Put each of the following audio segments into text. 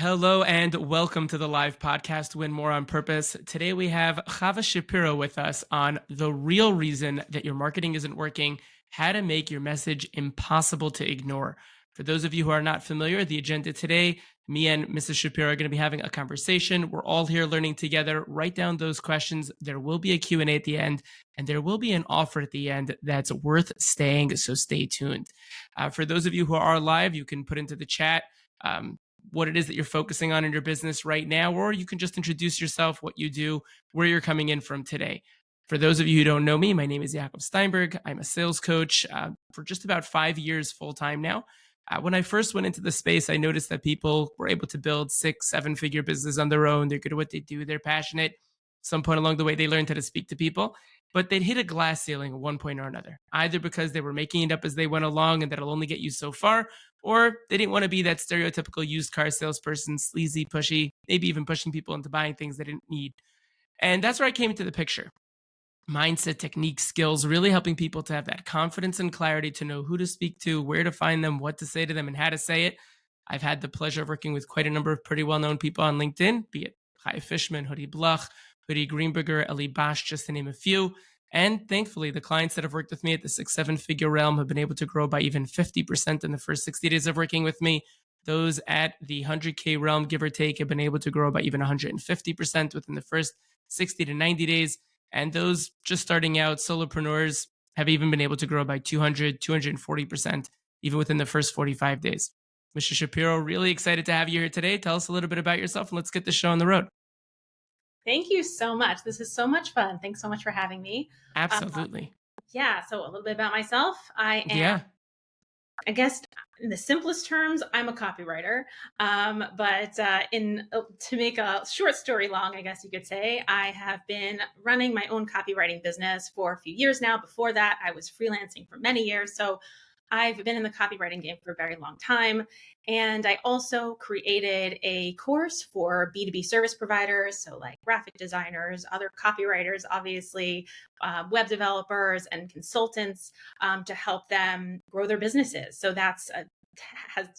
Hello and welcome to the live podcast, Win More on Purpose. Today we have Chava Shapiro with us on the real reason that your marketing isn't working, how to make your message impossible to ignore. For those of you who are not familiar, the agenda today, me and Mrs. Shapiro are going to be having a conversation. We're all here learning together. Write down those questions. There will be a Q&A at the end, and there will be an offer at the end that's worth staying, so stay tuned. For those of you who are live, you can put into the chat what it is that you're focusing on in your business right now, or you can just introduce yourself, what you do, where you're coming in from today. For those of you who don't know me, my name is Yaacov Steinberg. I'm a sales coach for just about 5 years full-time now. When I first went into the space, I noticed that people were able to build 6-7 figure business on their own. They're good at what they do. They're passionate. Some point along the way, they learned how to speak to people, but they'd hit a glass ceiling at one point or another, either because they were making it up as they went along and that'll only get you so far, or they didn't want to be that stereotypical used car salesperson, sleazy, pushy, maybe even pushing people into buying things they didn't need. And that's where I came into the picture. Mindset, technique, skills, really helping people to have that confidence and clarity to know who to speak to, where to find them, what to say to them, and how to say it. I've had the pleasure of working with quite a number of pretty well-known people on LinkedIn, be it Chai Fishman, Hoodie Bloch, Hoodie Greenberger, Eli Bosch, just to name a few. And thankfully, the clients that have worked with me at the 6-7 figure realm have been able to grow by even 50% in the first 60 days of working with me. Those at the 100K realm, give or take, have been able to grow by even 150% within the first 60 to 90 days. And those just starting out, solopreneurs, have even been able to grow by 200, 240%, even within the first 45 days. Mr. Shapiro, really excited to have you here today. Tell us a little bit about yourself and let's get the show on the road. Thank you so much. This is so much fun. Thanks so much for having me. Absolutely. So a little bit about myself. I guess in the simplest terms, I'm a copywriter. To make a short story long, I guess you could say, I have been running my own copywriting business for a few years now. Before that, I was freelancing for many years. So I've been in the copywriting game for a very long time. And I also created a course for B2B service providers. So like graphic designers, other copywriters, obviously, web developers and consultants to help them grow their businesses. So that's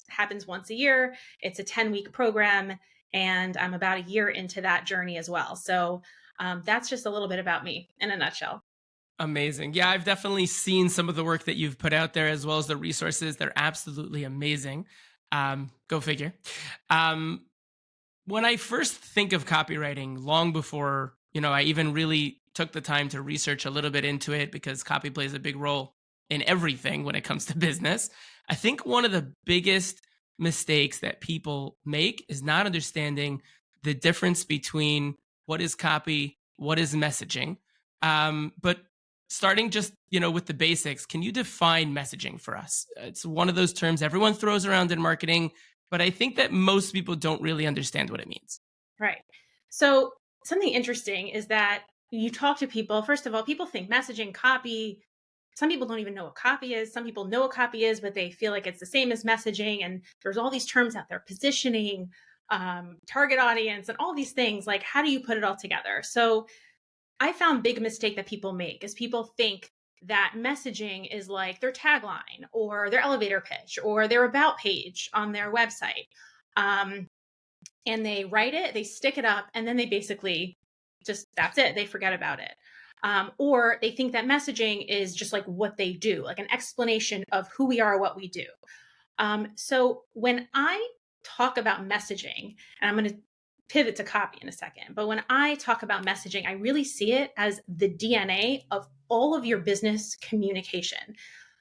happens once a year. It's a 10-week program. And I'm about a year into that journey as well. So that's just a little bit about me in a nutshell. Amazing. Yeah, I've definitely seen some of the work that you've put out there as well as the resources. They're absolutely amazing. Go figure. When I first think of copywriting, long before, I even really took the time to research a little bit into it, because copy plays a big role in everything when it comes to business. I think one of the biggest mistakes that people make is not understanding the difference between what is copy, what is messaging. But starting just, with the basics, can you define messaging for us? It's one of those terms everyone throws around in marketing, but I think that most people don't really understand what it means. Right. So something interesting is that you talk to people, first of all, people think messaging, copy. Some people don't even know what copy is. Some people know what copy is, but they feel like it's the same as messaging. And there's all these terms out there, positioning, target audience, and all these things. Like, how do you put it all together? So I found big mistake that people make is people think that messaging is like their tagline or their elevator pitch or their about page on their website. And they write it, they stick it up, and then they basically that's it. They forget about it. Or they think that messaging is just like what they do, like an explanation of who we are, what we do. So when I talk about messaging, and I'm going to pivot to copy in a second, but when I talk about messaging, I really see it as the DNA of all of your business communication.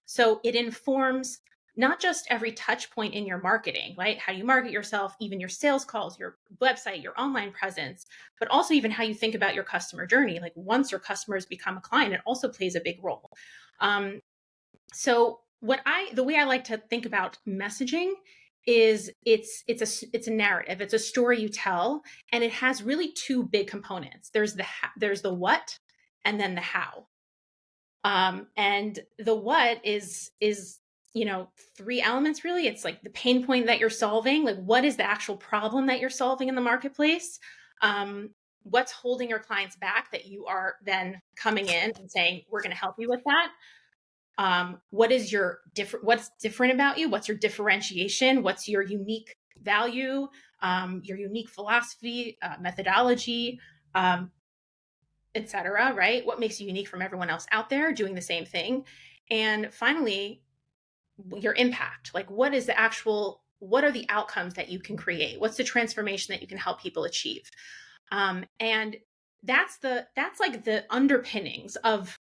So it informs not just every touch point in your marketing, right? How you market yourself, even your sales calls, your website, your online presence, but also even how you think about your customer journey. Like once your customers become a client, it also plays a big role. So the way I like to think about messaging is it's a narrative. It's a story you tell, and it has really two big components. There's the what, and then the how. And the what is three elements really. It's like the pain point that you're solving. Like, what is the actual problem that you're solving in the marketplace? What's holding your clients back that you are then coming in and saying, we're going to help you with that. What's different about you? What's your differentiation? What's your unique value? your unique philosophy, methodology, um, etc. Right? What makes you unique from everyone else out there doing the same thing? And finally, your impact. Like, what are the outcomes that you can create? What's the transformation that you can help people achieve? And that's like the underpinnings of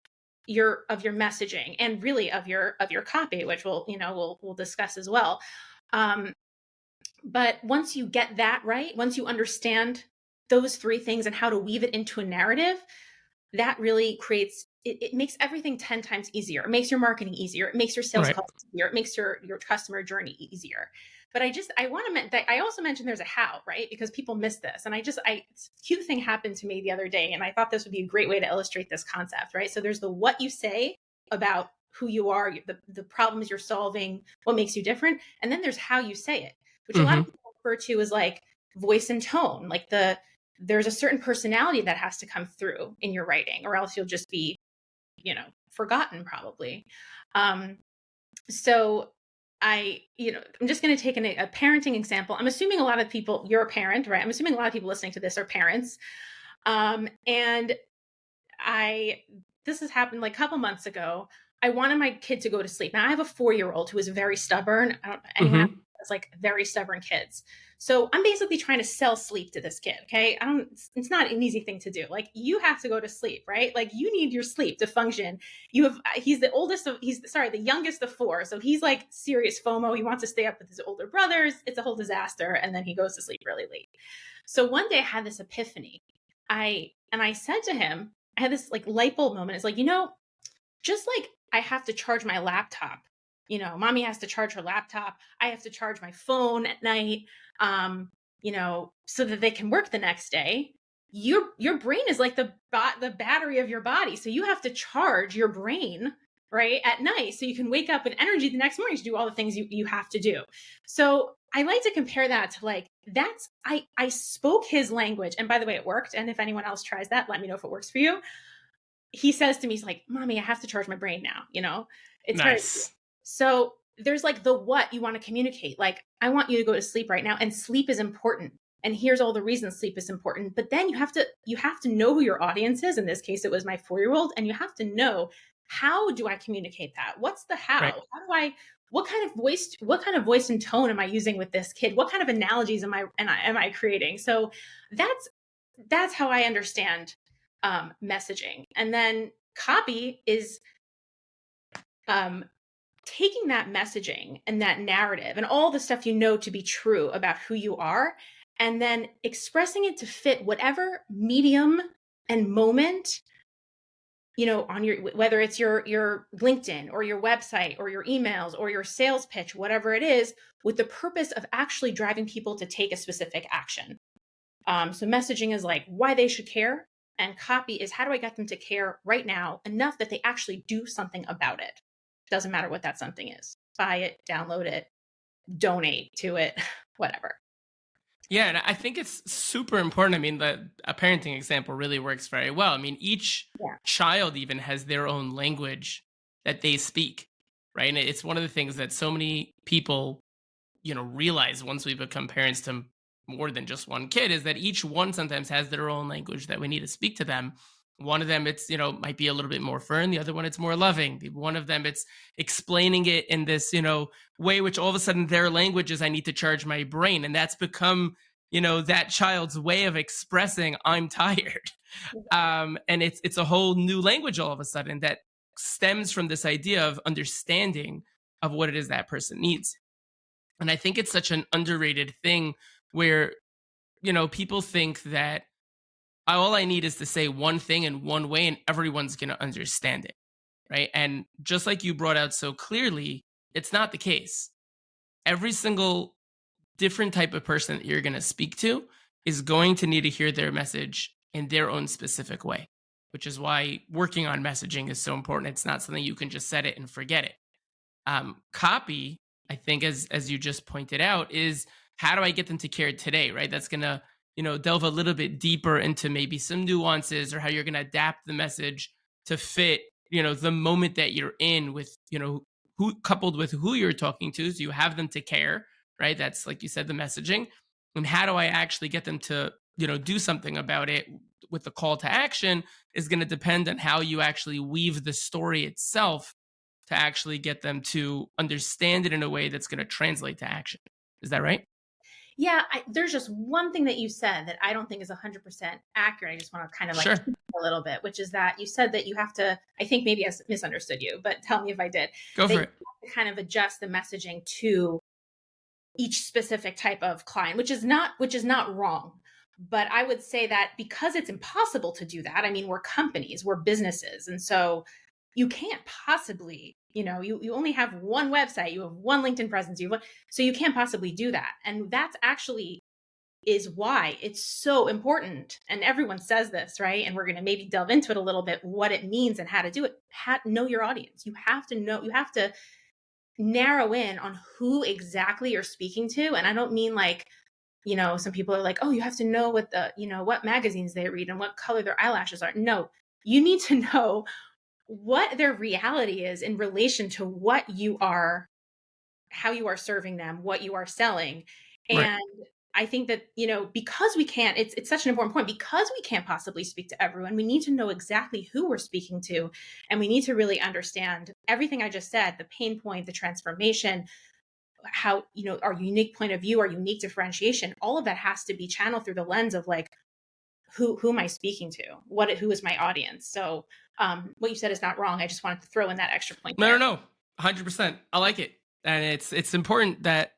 your messaging, and really of your copy, which we'll discuss as well. Um, but once you get that right, once you understand those three things and how to weave it into a narrative, that really creates it makes everything 10 times easier. It makes your marketing easier. It makes your sales Right. calls easier. It makes your customer journey easier. But I want to that I also mentioned there's a how, right? Because people miss this. And cute thing happened to me the other day, and I thought this would be a great way to illustrate this concept, right? So there's the what you say about who you are, the problems you're solving, what makes you different, and then there's how you say it, which a lot Mm-hmm. of people refer to as like voice and tone, like there's a certain personality that has to come through in your writing, or else you'll just be, forgotten probably. Um, so I'm just going to take a parenting example. I'm assuming a lot of people, you're a parent, right? I'm assuming a lot of people listening to this are parents. And this has happened like a couple months ago. I wanted my kid to go to sleep. Now I have a 4-year-old who is very stubborn. I don't know anyone Mm-hmm. has like very stubborn kids. So I'm basically trying to sell sleep to this kid. Okay. It's not an easy thing to do. Like, you have to go to sleep, right? Like, you need your sleep to function. He's the youngest of four. So he's like serious FOMO. He wants to stay up with his older brothers. It's a whole disaster. And then he goes to sleep really late. So one day I had this epiphany. I said to him, I had this like light bulb moment. It's like, just like I have to charge my laptop, mommy has to charge her laptop. I have to charge my phone at night, so that they can work the next day. Your brain is like the battery of your body. So you have to charge your brain, right, at night, so you can wake up with energy the next morning to do all the things you have to do. So I like to compare that to like, I spoke his language. And by the way, it worked. And if anyone else tries that, let me know if it works for you. He says to me, he's like, mommy, I have to charge my brain now. It's very, Nice. so there's like the what you want to communicate. Like, I want you to go to sleep right now, and sleep is important. And here's all the reasons sleep is important. But then you have to know who your audience is. In this case, it was my 4-year-old. And you have to know, how do I communicate that? What's the how? Right. How do I, what kind of voice and tone am I using with this kid? What kind of analogies am I creating? So that's how I understand messaging. And then copy is um, taking that messaging and that narrative and all the stuff to be true about who you are, and then expressing it to fit whatever medium and moment, on whether it's your LinkedIn or your website or your emails or your sales pitch, whatever it is, with the purpose of actually driving people to take a specific action. So messaging is like why they should care, and copy is how do I get them to care right now enough that they actually do something about it. Doesn't matter what that something is. Buy it, download it, donate to it, whatever. Yeah, and I think it's super important. I mean, a parenting example really works very well. I mean, each Yeah. child even has their own language that they speak, right? And it's one of the things that so many people, realize once we become parents to more than just one kid, is that each one sometimes has their own language that we need to speak to them. One of them, it's, might be a little bit more firm. The other one, it's more loving. One of them, it's explaining it in this, way, which all of a sudden their language is, I need to charge my brain. And that's become, that child's way of expressing, I'm tired. And it's a whole new language all of a sudden that stems from this idea of understanding of what it is that person needs. And I think it's such an underrated thing where, people think that all I need is to say one thing in one way and everyone's going to understand it. Right. And just like you brought out so clearly, it's not the case. Every single different type of person that you're going to speak to is going to need to hear their message in their own specific way, which is why working on messaging is so important. It's not something you can just set it and forget it. Copy, I think, as you just pointed out, is how do I get them to care today, right? That's going to, delve a little bit deeper into maybe some nuances or how you're going to adapt the message to fit, the moment that you're in with, who coupled with who you're talking to. So you have them to care, right? That's, like you said, the messaging. And how do I actually get them to, do something about it with the call to action is going to depend on how you actually weave the story itself to actually get them to understand it in a way that's going to translate to action. Is that right? Yeah, there's just one thing that you said that I don't think is 100% accurate. I just want to kind of like Sure. tweak it a little bit, which is that you said that you have to, I think maybe I misunderstood you, but tell me if I did, Go that for you it. have to kind of adjust the messaging to each specific type of client, which is not wrong. But I would say that because it's impossible to do that, I mean, we're companies, we're businesses. And so you can't possibly, you only have one website, you have one LinkedIn presence, so you can't possibly do that. And that's actually is why it's so important. And everyone says this, right? And we're going to maybe delve into it a little bit, what it means and how to do it. Know your audience. You have to know, you have to narrow in on who exactly you're speaking to. And I don't mean like, some people are like, oh, you have to know what magazines they read and what color their eyelashes are. No, you need to know what their reality is in relation to how you are serving them, what you are selling. Right. And I think that, because we can't, it's such an important point, because we can't possibly speak to everyone, we need to know exactly who we're speaking to. And we need to really understand everything I just said, the pain point, the transformation, how, our unique point of view, our unique differentiation, all of that has to be channeled through the lens of like, who am I speaking to? Who is my audience? So what you said is not wrong. I just wanted to throw in that extra point No, there. no, no. 100%. I like it. And it's important that,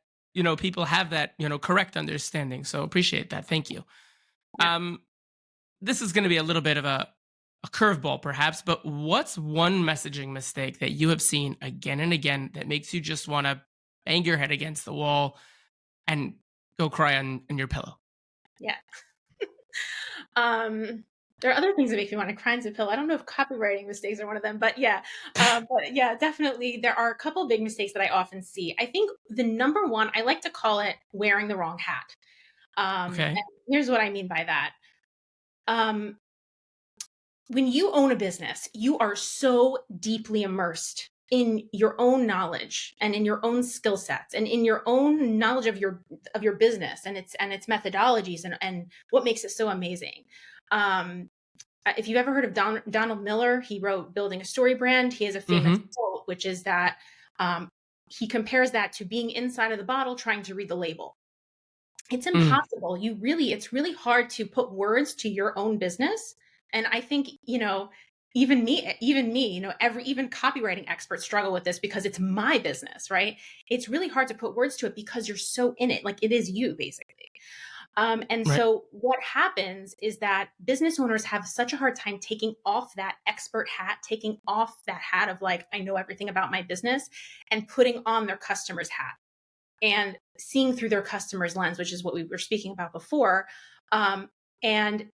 people have that, correct understanding. So appreciate that. Thank you. Yeah. This is going to be a little bit of a curveball perhaps, but what's one messaging mistake that you have seen again and again that makes you just want to bang your head against the wall and go cry on your pillow? Yeah. There are other things that make me want to cry into a pill. I don't know if copywriting mistakes are one of them, but yeah. But yeah, definitely there are a couple of big mistakes that I often see. I think the number one, I like to call it wearing the wrong hat. Okay. And here's what I mean by that. Um, when you own a business, you are so deeply immersed in your own knowledge and in your own skill sets and in your own knowledge of your business and its methodologies and what makes it so amazing. Um, if you've ever heard of Donald Miller, he wrote Building a Story Brand. He has a famous Mm-hmm. quote, which is that he compares that to being inside of the bottle trying to read the label. It's Mm. impossible. It's really hard to put words to your own business. And I think, even me, even copywriting experts struggle with this because it's my business, right? It's really hard to put words to it because you're so in it. Like it is you basically. And Right. so what happens is that business owners have such a hard time taking off that expert hat, taking off that hat of like, I know everything about my business and putting on their customer's hat and seeing through their customer's lens, which is what we were speaking about before, and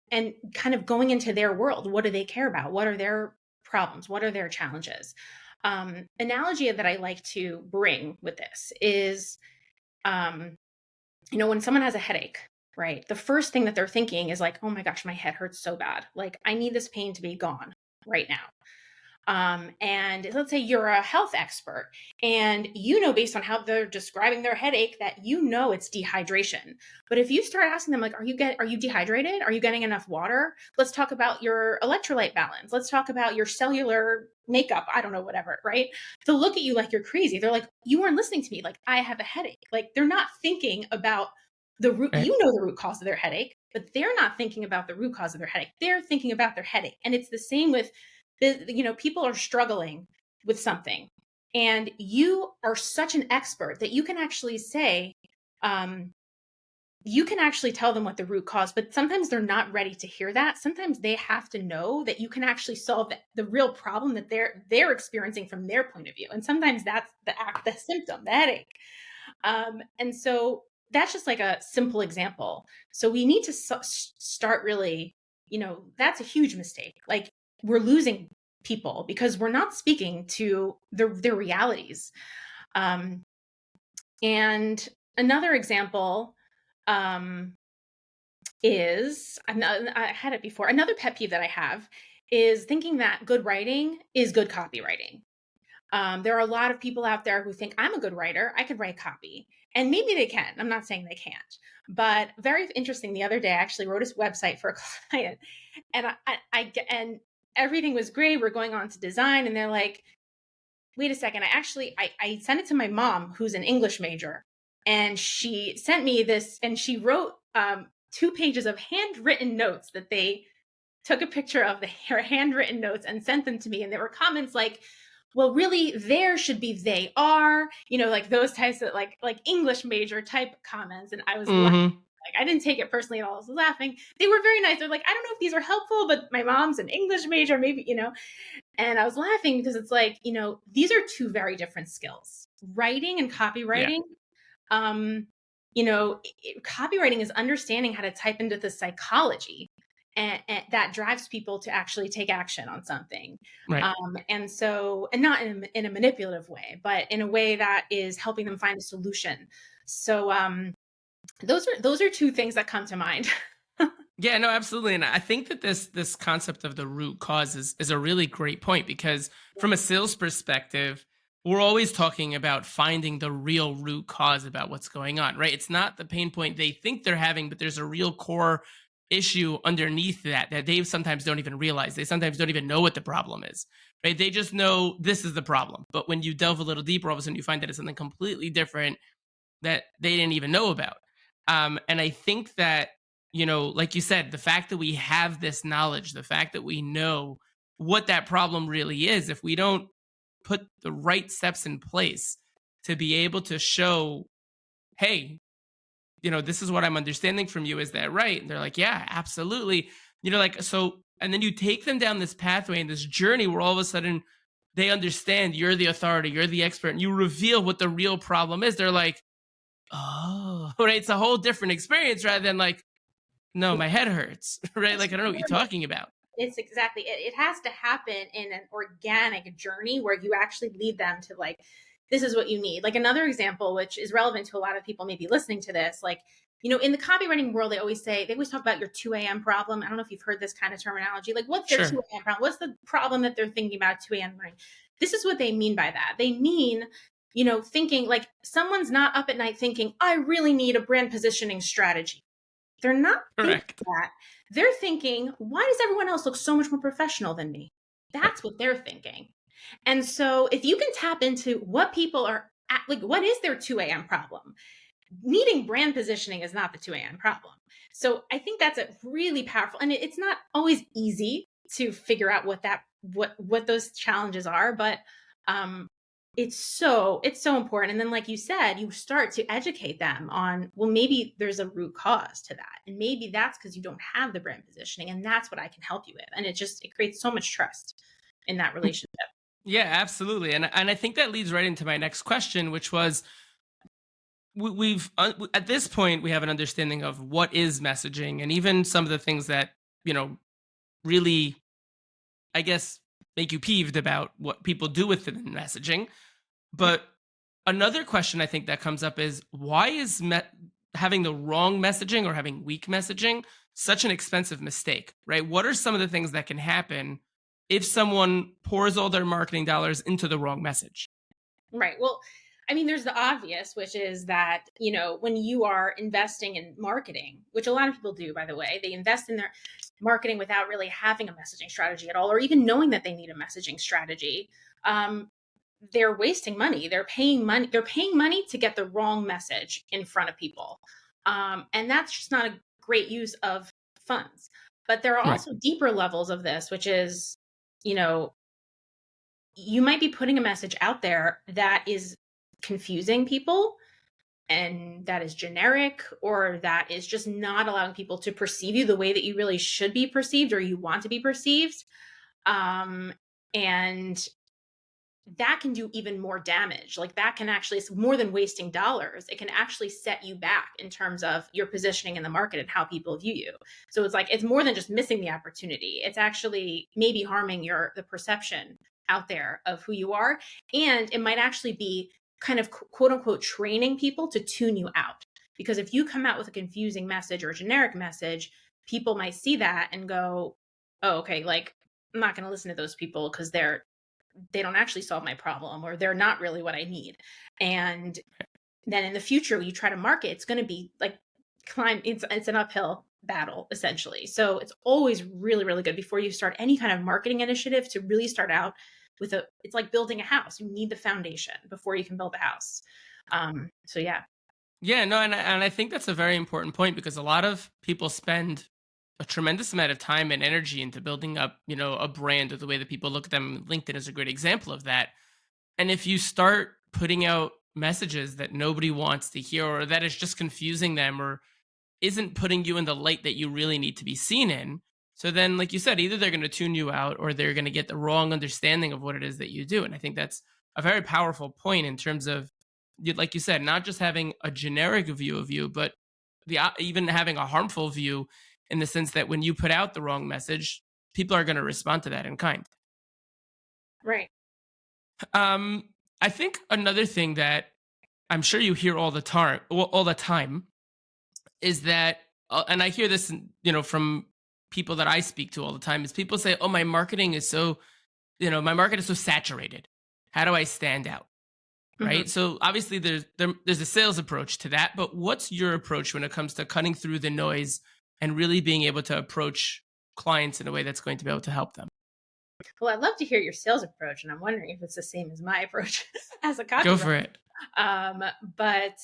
kind of going into their world. What do they care about? What are their problems? What are their challenges? Analogy that I like to bring with this is, when someone has a headache, right? The first thing that they're thinking is like, oh my gosh, my head hurts so bad. Like, I need this pain to be gone right now. And let's say you're a health expert and based on how they're describing their headache that it's dehydration. But if you start asking them like, are you dehydrated? Are you getting enough water? Let's talk about your electrolyte balance. Let's talk about your cellular makeup. I don't know, whatever, right? They'll look at you like you're crazy. They're like, you weren't listening to me. Like I have a headache. Like they're not thinking about the root, Right. the root cause of their headache, but they're not thinking about the root cause of their headache. They're thinking about their headache. And it's the same with people are struggling with something and you are such an expert that you can actually say, you can actually tell them what the root cause, but sometimes they're not ready to hear that. Sometimes they have to know that you can actually solve the real problem that they're experiencing from their point of view. And sometimes that's the symptom, the headache. And so that's just like a simple example. So we need to start really, that's a huge mistake. Like we're losing people because we're not speaking to their realities. And another example is, I had it before. Another pet peeve that I have is thinking that good writing is good copywriting. There are a lot of people out there who think I'm a good writer. I could write copy. And maybe they can. I'm not saying they can't. But very interesting. The other day, I actually wrote a website for a client, and and everything was great. We're going on to design, and they're like, "Wait a second! I sent it to my mom, who's an English major, and she sent me this, and she wrote 2 pages of handwritten notes that they took a picture of her handwritten notes and sent them to me. And there were comments like, well, really, there should be they are, like those types of like English major type comments. And I was laughing. Mm-hmm. Like, I didn't take it personally at all. I was laughing. They were very nice. They're like, I don't know if these are helpful, but my mom's an English major, maybe, and I was laughing because it's like, these are two very different skills, writing and Yeah. copywriting. Um, copywriting is understanding how to type into the psychology and that drives people to actually take action on something. Right. And not in a manipulative way, but in a way that is helping them find a solution. So those are two things that come to mind. Yeah, no, absolutely. And I think that this concept of the root cause is a really great point, because from a sales perspective, we're always talking about finding the real root cause about what's going on, right? It's not the pain point they think they're having, but there's a real core issue underneath that they sometimes don't even realize. They sometimes don't even know what the problem is, right? They just know this is the problem. But when you delve a little deeper, all of a sudden you find that it's something completely different that they didn't even know about. And I think that, like you said, the fact that we have this knowledge, the fact that we know what that problem really is, if we don't put the right steps in place to be able to show, hey, this is what I'm understanding from you. Is that right? And they're like, yeah, absolutely. So, and then you take them down this pathway and this journey where all of a sudden they understand you're the authority, you're the expert, and you reveal what the real problem is. They're like, oh, right. It's a whole different experience rather than like, no, my head hurts, right? Like, I don't know what you're talking about. It's exactly it has to happen in an organic journey where you actually lead them to like, this is what you need. Like another example, which is relevant to a lot of people maybe listening to this, like, in the copywriting world, they always talk about your 2 a.m. problem. I don't know if you've heard this kind of terminology. Like, what's their 2 Sure. a.m. problem? What's the problem that they're thinking about at 2 a.m. morning? This is what they mean by that. They mean, thinking like someone's not up at night thinking, I really need a brand positioning strategy. They're not thinking Correct. that. They're thinking, why does everyone else look so much more professional than me? That's what they're thinking. And so if you can tap into what people are at, like, what is their 2 a.m. problem? Needing brand positioning is not the 2 a.m. problem. So I think that's a really powerful, and it's not always easy to figure out what those challenges are, but it's so important. And then, like you said, you start to educate them on, well, maybe there's a root cause to that, and maybe that's because you don't have the brand positioning, and that's what I can help you with. And it creates so much trust in that relationship. Yeah, absolutely. And I think that leads right into my next question, which was, we've at this point we have an understanding of what is messaging, and even some of the things that really, I guess, make you peeved about what people do with it in messaging. But another question I think that comes up is, why is having the wrong messaging or having weak messaging such an expensive mistake, right? What are some of the things that can happen if someone pours all their marketing dollars into the wrong message? Right. Well, I mean, there's the obvious, which is that, when you are investing in marketing, which a lot of people do, by the way, they invest in their marketing without really having a messaging strategy at all, or even knowing that they need a messaging strategy. They're wasting money. They're paying money. They're paying money to get the wrong message in front of people. And that's just not a great use of funds. But there are Right. also deeper levels of this, which is, you know, you might be putting a message out there that is confusing people and that is generic, or that is just not allowing people to perceive you the way that you really should be perceived or you want to be perceived. And that can do even more damage. Like, that can actually, it's more than wasting dollars. It can actually set you back in terms of your positioning in the market and how people view you. So it's like, it's more than just missing the opportunity. It's actually maybe harming the perception out there of who you are. And it might actually be kind of quote unquote training people to tune you out. Because if you come out with a confusing message or a generic message, people might see that and go, oh, okay, like, I'm not going to listen to those people because they don't actually solve my problem, or they're not really what I need. And then in the future, when you try to market, it's going to be like it's an uphill battle essentially. So it's always really, really good before you start any kind of marketing initiative to really start out with it's like building a house. You need the foundation before you can build a house. So yeah. Yeah, no, and I think that's a very important point because a lot of people spend a tremendous amount of time and energy into building up, a brand or the way that people look at them. LinkedIn is a great example of that. And if you start putting out messages that nobody wants to hear or that is just confusing them or isn't putting you in the light that you really need to be seen in, so then, like you said, either they're going to tune you out or they're going to get the wrong understanding of what it is that you do. And I think that's a very powerful point in terms of, like you said, not just having a generic view of you, but even having a harmful view in the sense that when you put out the wrong message, people are going to respond to that in kind. Right. I think another thing that I'm sure you hear all the time is that, and I hear this, from people that I speak to all the time, is people say, "Oh, my marketing is so, my market is so saturated. How do I stand out?" Mhm. Right. So obviously there's a sales approach to that, but what's your approach when it comes to cutting through the noise and really being able to approach clients in a way that's going to be able to help them? Well, I'd love to hear your sales approach, and I'm wondering if it's the same as my approach as a Go copywriter. for it. But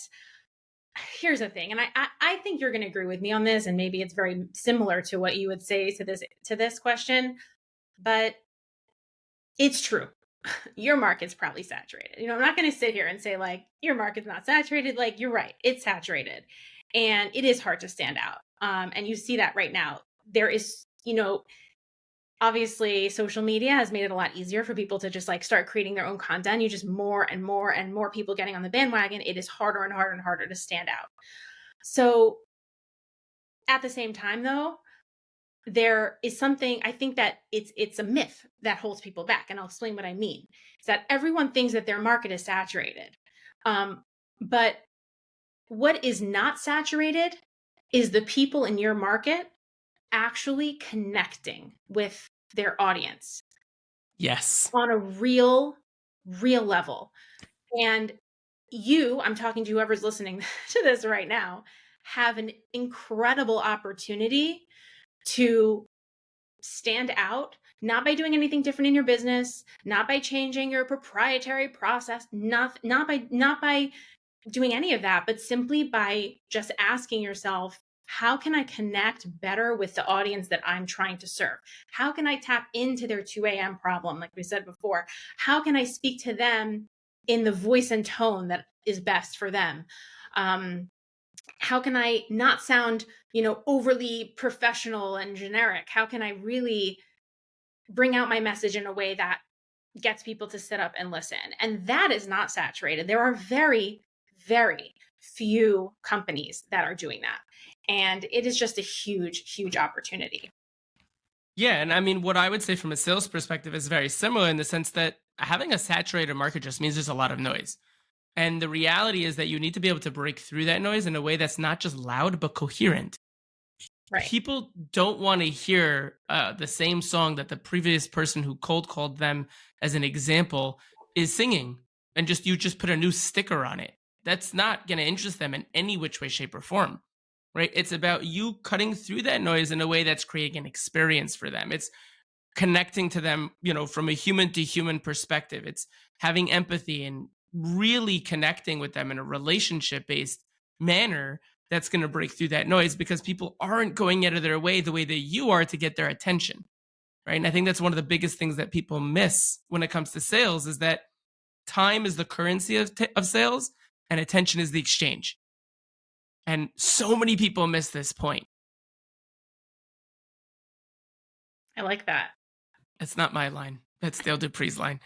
here's the thing, and I think you're going to agree with me on this, and maybe it's very similar to what you would say to this question, but it's true. Your market's probably saturated. I'm not going to sit here and say like your market's not saturated. Like you're right, it's saturated, and it is hard to stand out. And you see that right now. There is, obviously social media has made it a lot easier for people to just like start creating their own content. You just more and more and more people getting on the bandwagon. It is harder and harder and harder to stand out. So at the same time though, there is something I think that it's a myth that holds people back. And I'll explain what I mean. Is that everyone thinks that their market is saturated. But what is not saturated is the people in your market actually connecting with their audience Yes. on a real level. And I'm talking to whoever's listening to this right now, have an incredible opportunity to stand out, not by doing anything different in your business, not by changing your proprietary process, not by doing any of that, but simply by just asking yourself, how can I connect better with the audience that I'm trying to serve? How can I tap into their 2 a.m. problem, like we said before? How can I speak to them in the voice and tone that is best for them? How can I not sound, overly professional and generic? How can I really bring out my message in a way that gets people to sit up and listen? And that is not saturated. There are very, very few companies that are doing that. And it is just a huge, huge opportunity. Yeah, and I mean, what I would say from a sales perspective is very similar in the sense that having a saturated market just means there's a lot of noise. And the reality is that you need to be able to break through that noise in a way that's not just loud, but coherent. Right. People don't want to hear the same song that the previous person who cold called them, as an example, is singing, and you just put a new sticker on it. That's not going to interest them in any which way, shape, or form. Right? It's about you cutting through that noise in a way that's creating an experience for them. It's connecting to them, from a human to human perspective. It's having empathy and really connecting with them in a relationship based manner that's going to break through that noise because people aren't going out of their way the way that you are to get their attention. Right. And I think that's one of the biggest things that people miss when it comes to sales is that time is the currency of sales and attention is the exchange. And so many people miss this point. I like that. It's not my line. That's Dale Dupree's line.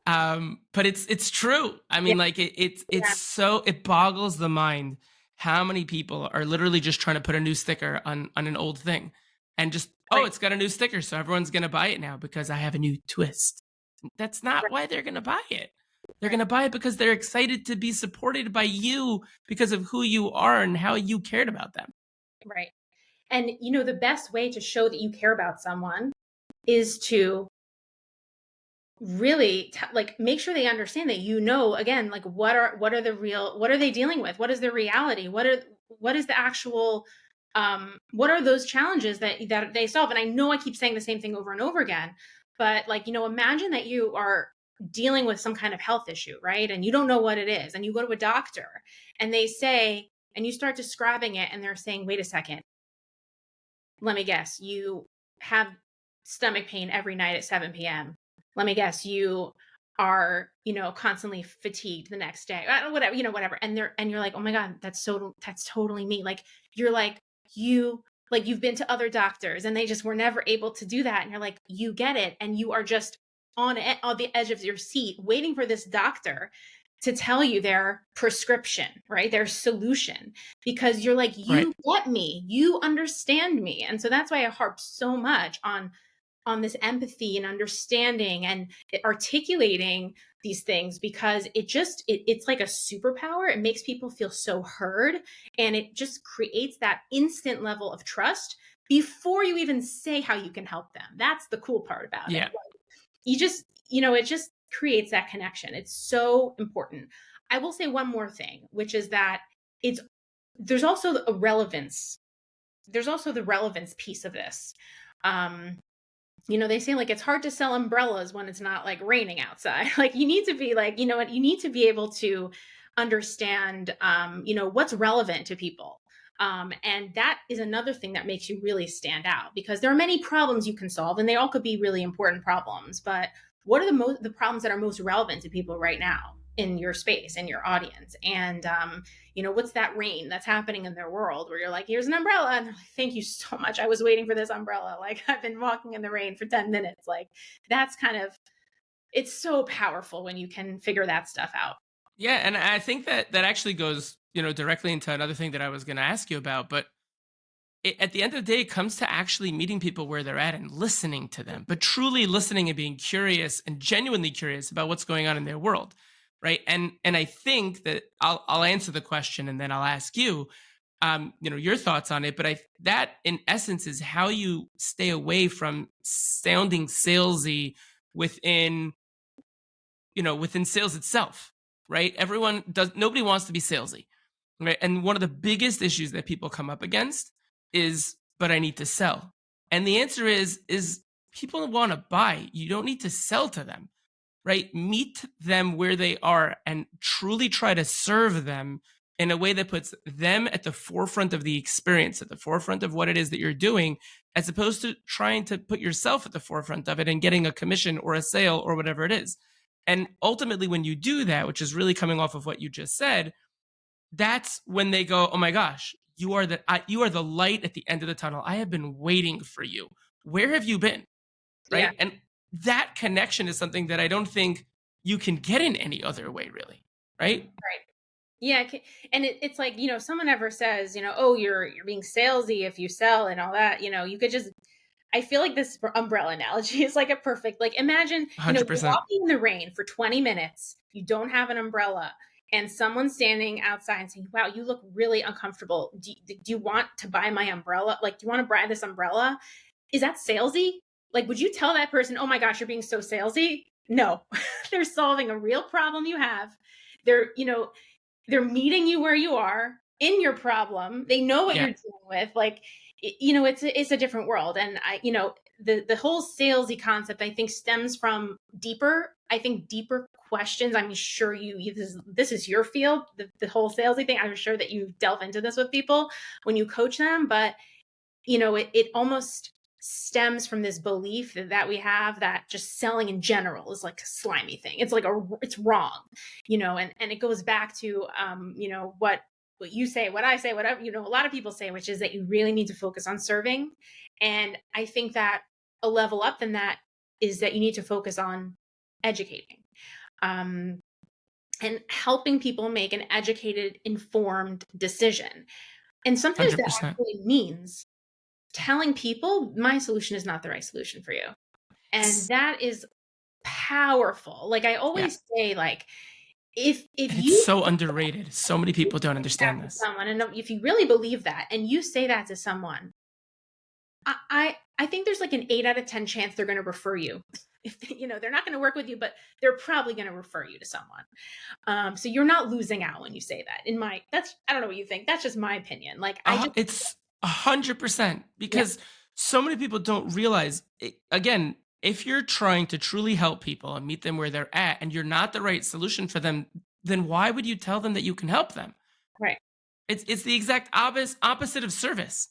But it's true. I Yeah. mean, like Yeah. it boggles the mind how many people are literally just trying to put a new sticker on an old thing and just, oh, Right. it's got a new sticker, so everyone's gonna buy it now because I have a new twist. That's not Right. why they're gonna buy it. They're Right. gonna buy it because they're excited to be supported by you because of who you are and how you cared about them. Right. And the best way to show that you care about someone is to really like make sure they understand that, again, like what are they dealing with, what is their reality, what is the actual what are those challenges that they solve. And I know I keep saying the same thing over and over again, but like, imagine that you are dealing with some kind of health issue, right? And you don't know what it is, and you go to a doctor and they say, and you start describing it, and they're saying, wait a second, let me guess, you have stomach pain every night at 7 p.m. Let me guess, you are, constantly fatigued the next day. Whatever, whatever. And you're like, oh my God, that's totally me. Like you're like you've been to other doctors and they just were never able to do that. And you're like, you get it. And you are just on the edge of your seat waiting for this doctor to tell you their prescription, right? Their solution, because you're like, Right. you get me, you understand me. And so that's why I harp so much on this empathy and understanding and articulating these things, because it's like a superpower. It makes people feel so heard, and it just creates that instant level of trust before you even say how you can help them. That's the cool part about it. Yeah. You just, it just creates that connection. It's so important. I will say one more thing, which is that there's also a relevance. There's also the relevance piece of this. They say like it's hard to sell umbrellas when it's not like raining outside. Like you need to be like, you need to be able to understand, what's relevant to people. And that is another thing that makes you really stand out, because there are many problems you can solve and they all could be really important problems. But what are the problems that are most relevant to people right now in your space, in your audience? And, what's that rain that's happening in their world where you're like, here's an umbrella. And they're like, thank you so much. I was waiting for this umbrella. Like I've been walking in the rain for 10 minutes. Like it's so powerful when you can figure that stuff out. Yeah. And I think that actually goes, directly into another thing that I was going to ask you about. But at the end of the day, it comes to actually meeting people where they're at and listening to them, but truly listening and being curious and genuinely curious about what's going on in their world. Right. And I think that I'll answer the question and then I'll ask you, your thoughts on it. But that in essence is how you stay away from sounding salesy within, within sales itself. Right. Nobody wants to be salesy. Right. And one of the biggest issues that people come up against is, but I need to sell. And the answer is people want to buy. You don't need to sell to them, right? Meet them where they are and truly try to serve them in a way that puts them at the forefront of the experience, at the forefront of what it is that you're doing, as opposed to trying to put yourself at the forefront of it and getting a commission or a sale or whatever it is. And ultimately, when you do that, which is really coming off of what you just said, that's when they go, oh my gosh, you are the light at the end of the tunnel. I have been waiting for you. Where have you been? Yeah. Right. And that connection is something that I don't think you can get in any other way, really. Right. Right. Yeah. And it's like, someone ever says, oh, you're being salesy if you sell and all that, you could just, I feel like this umbrella analogy is like a perfect, like imagine, you're 100%. walking in the rain for 20 minutes, you don't have an umbrella, and someone's standing outside and saying, wow, you look really uncomfortable. Do you want to buy my umbrella? Like, do you want to buy this umbrella? Is that salesy? Like, would you tell that person, oh my gosh, you're being so salesy? No, they're solving a real problem you have. They're, they're meeting you where you are in your problem. They know what you're dealing with. Like, it's a different world. And the whole salesy concept, I think, stems from deeper questions. I'm sure this is your field, the whole salesy thing. I'm sure that you delve into this with people when you coach them, but it almost stems from this belief that we have that just selling in general is like a slimy thing. It's like it's wrong, and it goes back to, what you say, what I say, whatever, a lot of people say, which is that you really need to focus on serving. And I think that a level up than that is that you need to focus on educating, and helping people make an educated, informed decision. And sometimes that 100%. actually means telling people my solution is not the right solution for you. And that is powerful. Like I always say, like, if And you it's so underrated. So many people don't understand this. someone, and if you really believe that and you say that to someone, I think there's like an 8 out of 10 chance they're going to refer you if they're not going to work with you, but they're probably going to refer you to someone. So you're not losing out when you say that. I don't know what you think. That's just my opinion. Like It's 100% yeah, because so many people don't realize again, if you're trying to truly help people and meet them where they're at and you're not the right solution for them, then why would you tell them that you can help them? right, It's the exact opposite of service,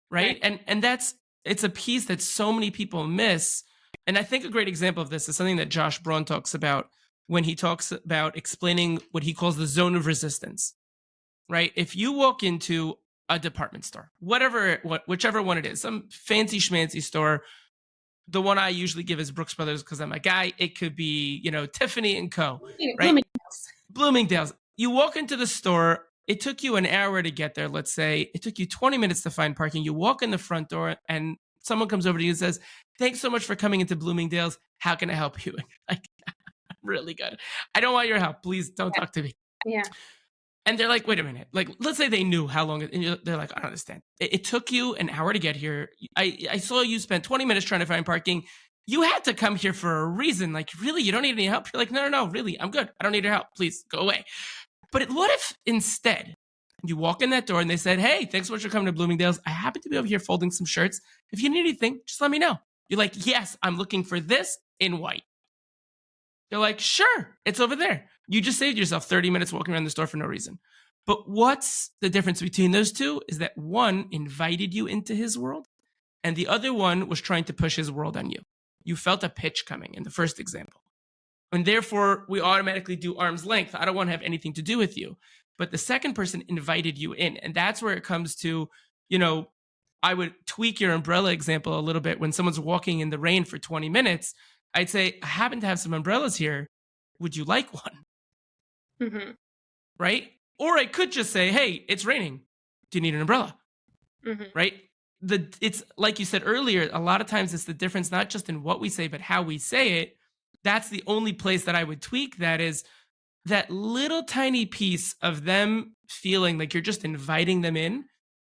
right. right? And that's it's a piece that so many people miss. And I think a great example of this is something that Josh Braun talks about when he talks about explaining what he calls the zone of resistance, right? If you walk into a department store, whichever one it is, some fancy schmancy store. The one I usually give is Brooks Brothers because I'm a guy. It could be, Tiffany and Co. Right? Bloomingdale's. Bloomingdale's. You walk into the store. It took you an hour to get there. Let's say it took you 20 minutes to find parking. You walk in the front door and someone comes over to you and says, "Thanks so much for coming into Bloomingdale's. How can I help you?" Like, really good. I don't want your help. Please don't talk to me. Yeah. And they're like, wait a minute. Like, let's say they knew how long, they're like, I don't understand. It took you an hour to get here. I saw you spent 20 minutes trying to find parking. You had to come here for a reason. Like, really, you don't need any help? You're like, no, really, I'm good. I don't need your help. Please go away. But what if instead you walk in that door and they said, "Hey, thanks so much for coming to Bloomingdale's. I happen to be over here folding some shirts. If you need anything, just let me know." You're like, "Yes, I'm looking for this in white." They're like, "Sure, it's over there." You just saved yourself 30 minutes walking around the store for no reason. But what's the difference between those two is that one invited you into his world and the other one was trying to push his world on you. You felt a pitch coming in the first example. And therefore, we automatically do arm's length. I don't want to have anything to do with you. But the second person invited you in. And that's where it comes to, I would tweak your umbrella example a little bit. When someone's walking in the rain for 20 minutes, I'd say, "I happen to have some umbrellas here. Would you like one?" Hmm. Right? Or I could just say, "Hey, it's raining. Do you need an umbrella?" Hmm. Right? It's like you said earlier, a lot of times it's the difference, not just in what we say, but how we say it. That's the only place that I would tweak that is that little tiny piece of them feeling like you're just inviting them in,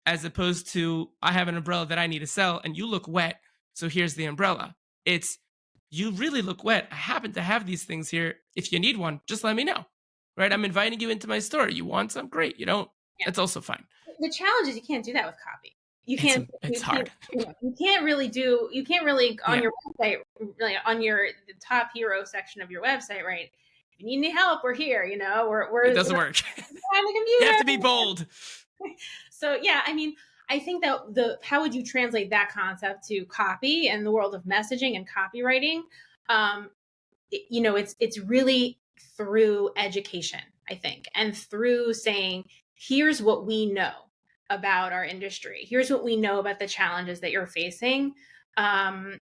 as opposed to, "I have an umbrella that I need to sell and you look wet. So here's the umbrella." It's, "You really look wet. I happen to have these things here. If you need one, just let me know." Right? "I'm inviting you into my store. You want some? Great. You don't? Yeah. That's also fine." The challenge is you can't do that with copy. You It's can't. it's You can't. hard. You can't really do. You can't really on Yeah. your website, really on the top hero section of your website, right? If you need any help, we're here. It We're doesn't work. behind the You computer. have to be bold. So yeah, I mean, I think that how would you translate that concept to copy and the world of messaging and copywriting? It's really through education, I think, and through saying, here's what we know about our industry. Here's what we know about the challenges that you're facing. Um,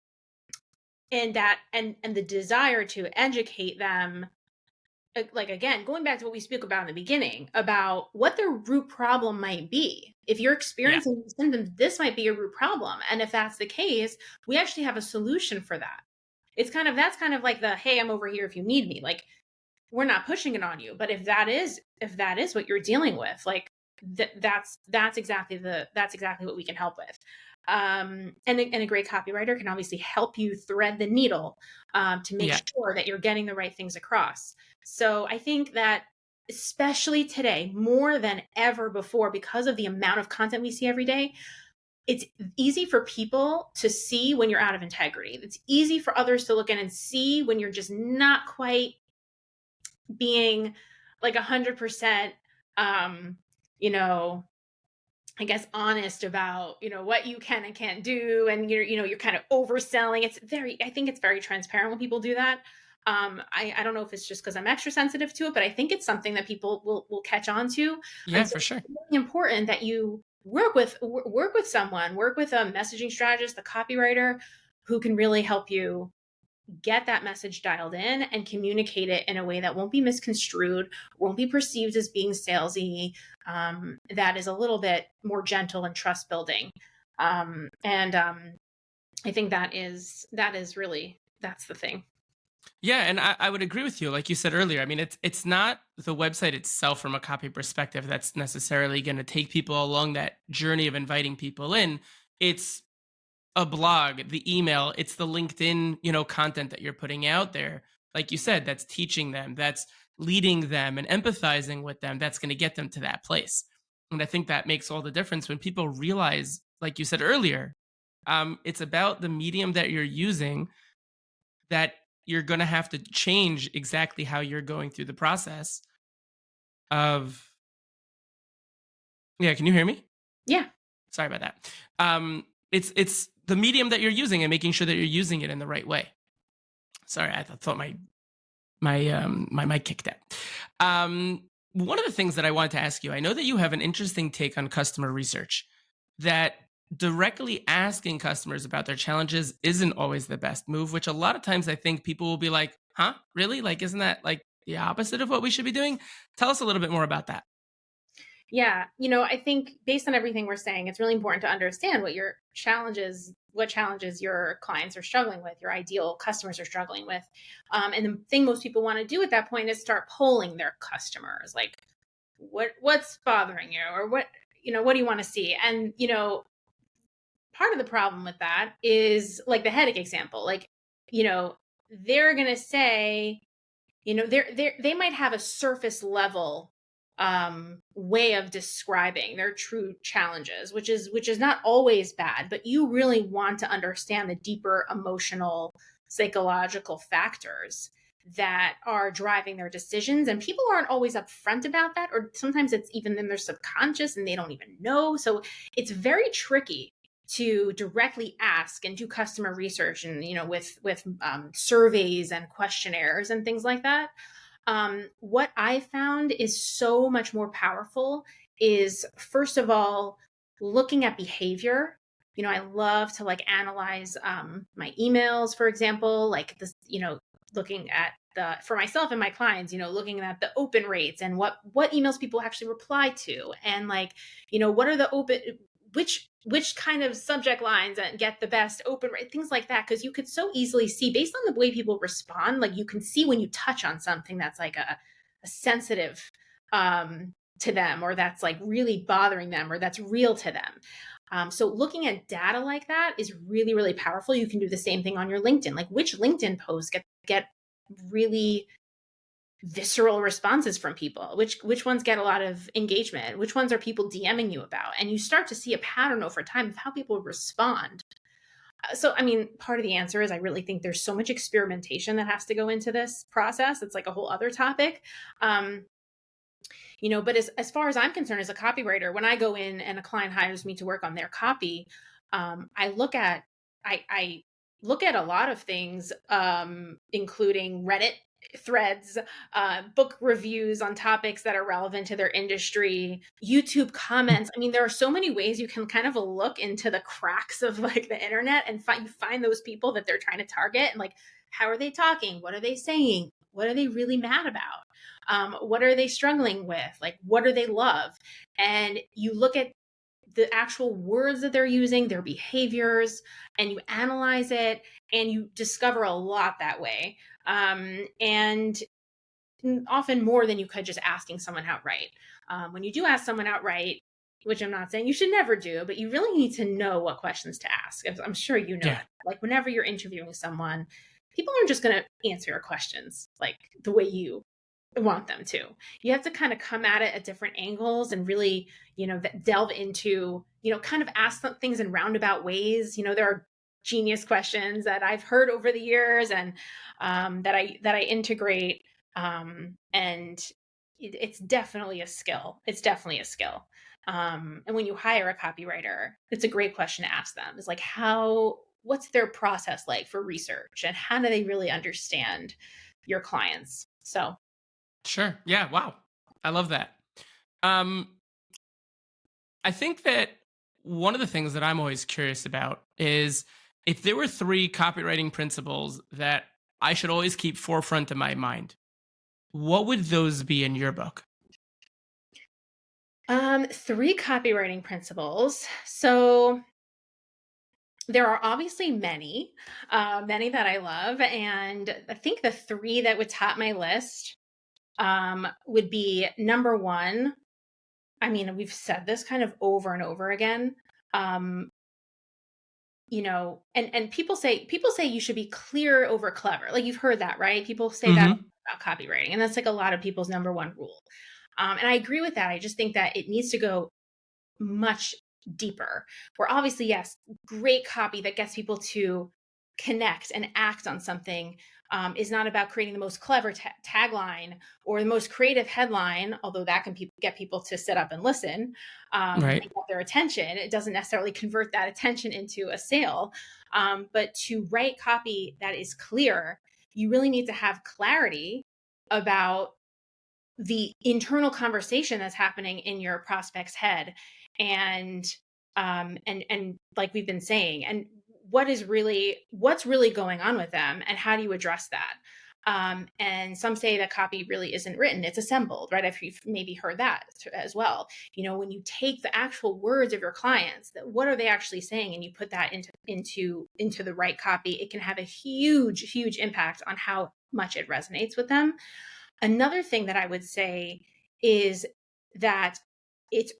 and the desire to educate them, like, again, going back to what we spoke about in the beginning about what the root problem might be. If you're Yeah. experiencing these symptoms, this might be a root problem. And if that's the case, we actually have a solution for that. That's kind of like the, "Hey, I'm over here if you need me." Like, we're not pushing it on you, but if that is what you're dealing with, like, that's exactly what we can help with. And a great copywriter can obviously help you thread the needle, to make Yeah. sure that you're getting the right things across. So I think that especially today, more than ever before, because of the amount of content we see every day, it's easy for people to see when you're out of integrity. It's easy for others to look in and see when you're just not quite being like 100%, um, you know, I guess honest about, what you can and can't do. And you're kind of overselling. I think it's very transparent when people do that. I don't know if it's just because I'm extra sensitive to it, but I think it's something that people will catch on to. Yeah, And so for sure. it's really important that you work with someone, work with a messaging strategist, a copywriter who can really help you get that message dialed in and communicate it in a way that won't be misconstrued, won't be perceived as being salesy, that is a little bit more gentle and trust building. And I think that's the thing. Yeah, and I would agree with you. Like you said earlier, I mean, it's not the website itself from a copy perspective that's necessarily going to take people along that journey of inviting people in. It's a blog, the email, it's the LinkedIn, content that you're putting out there. Like you said, that's teaching them, that's leading them and empathizing with them. That's going to get them to that place. And I think that makes all the difference when people realize, like you said earlier, it's about the medium that you're using, that you're going to have to change exactly how you're going through the process of. Yeah, can you hear me? Yeah. Sorry about that. It's the medium that you're using and making sure that you're using it in the right way. Sorry, I thought my mic kicked out. One of the things that I wanted to ask you, I know that you have an interesting take on customer research, that directly asking customers about their challenges isn't always the best move, which a lot of times I think people will be like, huh, really? Like, isn't that like the opposite of what we should be doing? Tell us a little bit more about that. Yeah. I think based on everything we're saying, it's really important to understand what challenges your clients are struggling with, your ideal customers are struggling with. And the thing most people want to do at that point is start polling their customers. Like, what's bothering you, or what do you want to see? And, part of the problem with that is like the headache example. Like, they're going to say, they might have a surface level way of describing their true challenges, which is not always bad, but you really want to understand the deeper emotional, psychological factors that are driving their decisions. And people aren't always upfront about that, or sometimes it's even in their subconscious and they don't even know. So it's very tricky to directly ask and do customer research, and with surveys and questionnaires and things like that. What I found is so much more powerful is, first of all, looking at behavior. I love to like analyze my emails, for example, like this, looking at for myself and my clients, looking at the open rates and what emails people actually reply to, and like, what are the which kind of subject lines that get the best open rate, things like that. Because you could so easily see, based on the way people respond, like you can see when you touch on something that's like a sensitive to them, or that's like really bothering them, or that's real to them. So looking at data like that is really, really powerful. You can do the same thing on your LinkedIn. Like, which LinkedIn posts get really visceral responses from people, which ones get a lot of engagement, which ones are people DMing you about, and you start to see a pattern over time of how people respond. So, I mean, part of the answer is I really think there's so much experimentation that has to go into this process. It's like a whole other topic. But as far as I'm concerned, as a copywriter, when I go in and a client hires me to work on their copy, I look at a lot of things, including Reddit threads, book reviews on topics that are relevant to their industry, YouTube comments. I mean, there are so many ways you can kind of look into the cracks of like the internet and find those people that they're trying to target, and like, how are they talking? What are they saying? What are they really mad about? What are they struggling with? Like, what do they love? And you look at the actual words that they're using, their behaviors, and you analyze it, and you discover a lot that way. And often more than you could just asking someone outright. When you do ask someone outright, which I'm not saying you should never do, but you really need to know what questions to ask. I'm sure you know, Yeah. like whenever you're interviewing someone, people aren't just going to answer your questions like the way you want them to. You have to kind of come at it at different angles and really, delve into, kind of ask things in roundabout ways. There are genius questions that I've heard over the years, and that I integrate. And it's definitely a skill. It's definitely a skill. And when you hire a copywriter, it's a great question to ask them. It's like, what's their process like for research, and how do they really understand your clients? So Sure. Yeah. Wow. I love that. Um, I think that one of the things that I'm always curious about is, if there were 3 copywriting principles that I should always keep forefront of my mind, what would those be in your book? 3 copywriting principles. So there are obviously many that I love. And I think the 3 that would top my list would be, number 1. I mean, we've said this kind of over and over again. and people say you should be clear over clever. Like you've heard that, right? People say that Mm-hmm. about copywriting, and that's like a lot of people's number one rule. And I agree with that. I just think that it needs to go much deeper. Where obviously, yes, great copy that gets people to connect and act on something is not about creating the most clever tagline or the most creative headline, although that can get people to sit up and listen and Right. get their attention. It doesn't necessarily convert that attention into a sale. But to write copy that is clear, you really need to have clarity about the internal conversation that's happening in your prospect's head, and like we've been saying, and what's really going on with them, and how do you address that. And some say that copy really isn't written, it's assembled, right? If you've maybe heard that as well. When you take the actual words of your clients, what are they actually saying, and you put that into the right copy, it can have a huge impact on how much it resonates with them. Another thing that I would say is that it's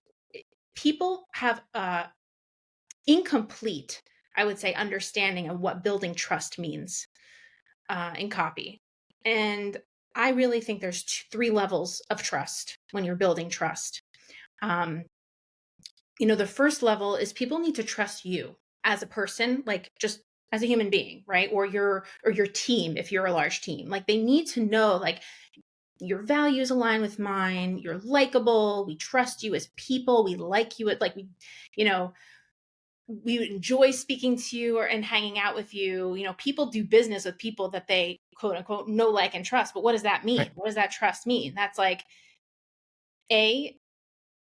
people have incomplete, I would say, understanding of what building trust means in copy. And I really think there's three levels of trust when you're building trust. The first level is people need to trust you as a person, like just as a human being, right? Or your team, if you're a large team. Like they need to know, like, your values align with mine, you're likable, we trust you as people, we like you, you know we enjoy speaking to you and hanging out with you. People do business with people that they quote unquote know, like, and trust. But what does that mean? Right. What does that trust mean? That's like A,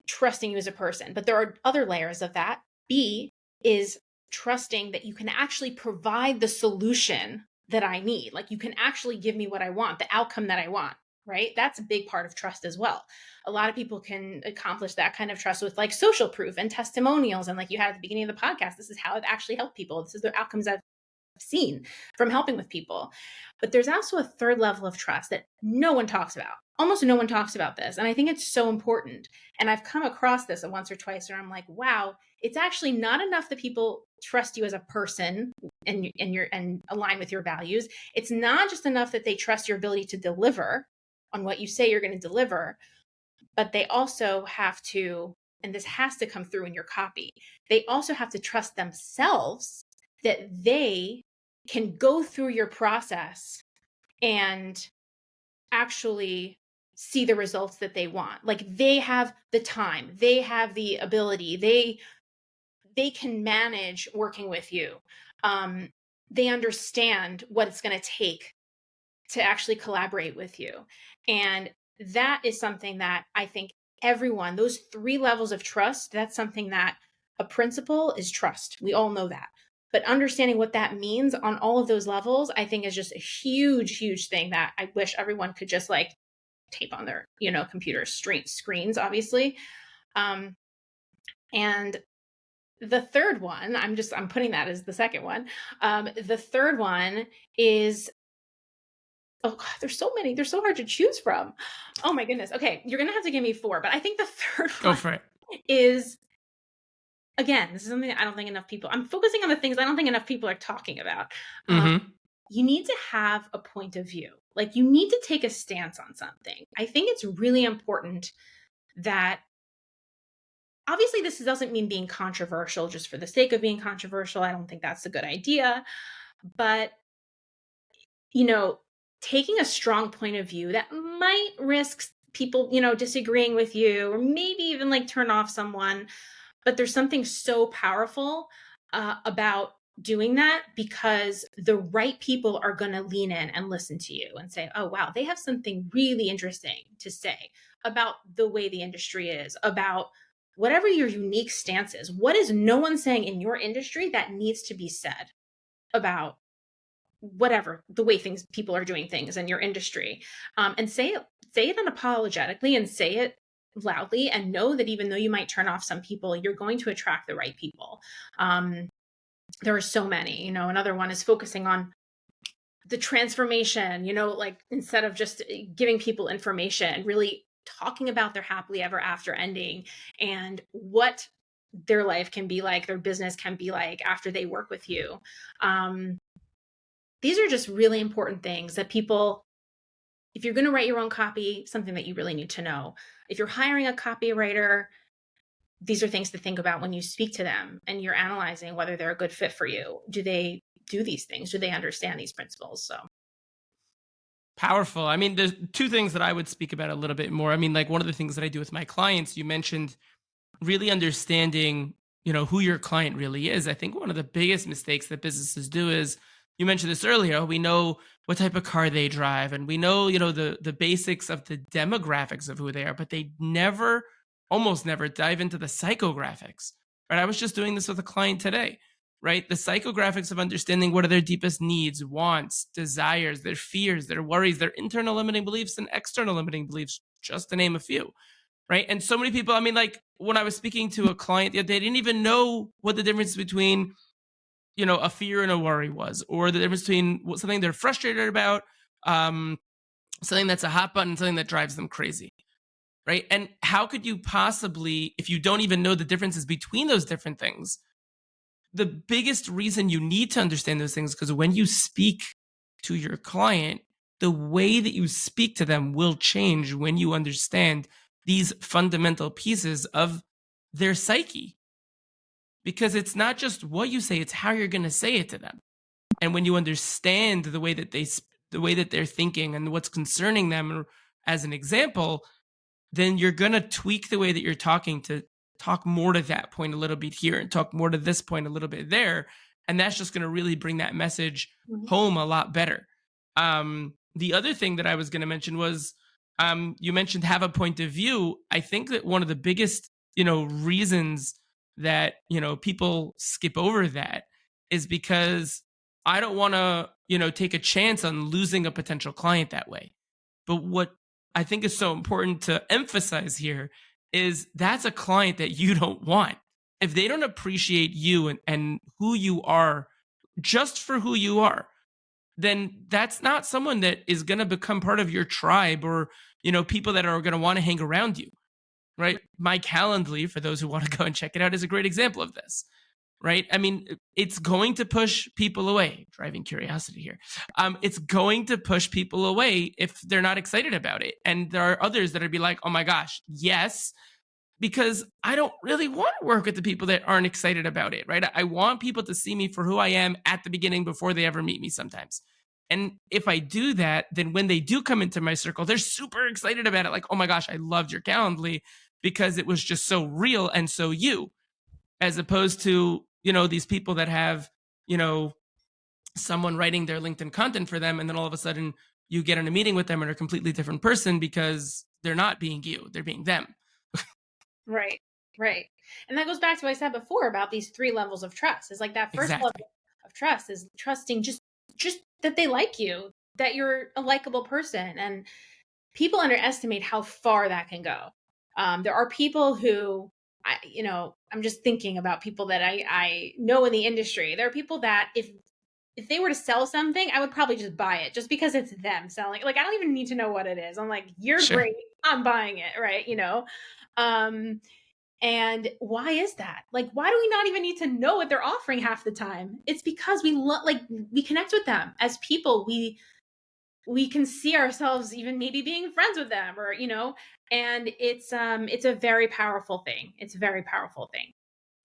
trusting you as a person, but there are other layers of that. B is trusting that you can actually provide the solution that I need. Like you can actually give me what I want, the outcome that I want, right? That's a big part of trust as well. A lot of people can accomplish that kind of trust with like social proof and testimonials. And like you had at the beginning of the podcast, this is how I've actually helped people. This is the outcomes I've seen from helping with people. But there's also a third level of trust that no one talks about. Almost no one talks about this. And I think it's so important. And I've come across this once or twice where I'm like, wow, it's actually not enough that people trust you as a person and align with your values. It's not just enough that they trust your ability to deliver on what you say you're going to deliver, but they also have to, and this has to come through in your copy, they also have to trust themselves that they can go through your process and actually see the results that they want. Like they have the time, they have the ability, they can manage working with you. They understand what it's going to take to actually collaborate with you. And that is something that I think everyone, those three levels of trust, that's something that a principle is trust. We all know that. But understanding what that means on all of those levels, I think is just a huge thing that I wish everyone could just like tape on their, computer screens, obviously. And the third one, I'm putting that as the second one. The third one is, oh God, there's so many. They're so hard to choose from. Oh my goodness. Okay, you're gonna have to give me four, but I think the third Go one for it. is, again, this is something I don't think enough people, I'm focusing on the things I don't think enough people are talking about. Mm-hmm. You need to have a point of view. Like you need to take a stance on something. I think it's really important that, obviously this doesn't mean being controversial just for the sake of being controversial. I don't think that's a good idea. But, taking a strong point of view that might risk people, disagreeing with you, or maybe even like turn off someone. But there's something so powerful about doing that, because the right people are going to lean in and listen to you and say, oh, wow, they have something really interesting to say about the way the industry is, about whatever your unique stance is. What is no one saying in your industry that needs to be said about whatever the way people are doing things in your industry? And say it unapologetically and say it loudly, and know that even though you might turn off some people, you're going to attract the right people. There are so many. Another one is focusing on the transformation, like instead of just giving people information, really talking about their happily ever after ending and what their life can be like, their business can be like after they work with you. Um, these are just really important things that people, if you're going to write your own copy, something that you really need to know. If you're hiring a copywriter, these are things to think about when you speak to them and you're analyzing whether they're a good fit for you. Do they do these things? Do they understand these principles? So, Powerful. I mean, there's two things that I would speak about a little bit more. I mean, like one of the things that I do with my clients, you mentioned really understanding, who your client really is. I think one of the biggest mistakes that businesses do is, you mentioned this earlier, we know what type of car they drive and we know, the basics of the demographics of who they are, but they never, almost never dive into the psychographics. Right? I was just doing this with a client today, right? The psychographics of understanding what are their deepest needs, wants, desires, their fears, their worries, their internal limiting beliefs and external limiting beliefs, just to name a few. Right. And so many people, I mean, like when I was speaking to a client, they didn't even know what the difference between, a fear and a worry was, or the difference between something they're frustrated about, um, something that's a hot button, something that drives them crazy. Right. And how could you possibly, if you don't even know the differences between those different things, the biggest reason you need to understand those things, because when you speak to your client, the way that you speak to them will change when you understand these fundamental pieces of their psyche. Because it's not just what you say, it's how you're going to say it to them. And when you understand the way that the way that they're thinking and what's concerning them, as an example, then you're going to tweak the way that you're talking to talk more to that point a little bit here and talk more to this point a little bit there. And that's just going to really bring that message home a lot better. The other thing that I was going to mention was, you mentioned have a point of view. I think that one of the biggest, reasons that, people skip over that is because I don't want to, take a chance on losing a potential client that way. But what I think is so important to emphasize here is that's a client that you don't want. If they don't appreciate you and who you are just for who you are, then that's not someone that is going to become part of your tribe or, people that are going to want to hang around you, right? Mike Calendly, for those who want to go and check it out, is a great example of this, right? I mean, it's going to push people away. Driving curiosity here. It's going to push people away if they're not excited about it. And there are others that would be like, oh my gosh, yes, because I don't really want to work with the people that aren't excited about it, right? I want people to see me for who I am at the beginning before they ever meet me sometimes. And if I do that, then when they do come into my circle, they're super excited about it. Like, oh my gosh, I loved your Calendly because it was just so real and so you, as opposed to, these people that have, someone writing their LinkedIn content for them. And then all of a sudden you get in a meeting with them and are a completely different person because they're not being you, they're being them. right, right. And that goes back to what I said before about these 3 levels of trust. Is like that first Exactly. level of trust is trusting just that they like you, that you're a likable person. And people underestimate how far that can go. There are people who, I'm just thinking about people that I know in the industry. There are people that if they were to sell something, I would probably just buy it just because it's them selling. Like I don't even need to know what it is. I'm like, you're Sure. great. I'm buying it, right? Um, and why is that? Like, why do we not even need to know what they're offering half the time? It's because we connect with them as people. We can see ourselves even maybe being friends with them, or and it's a very powerful thing. It's a very powerful thing.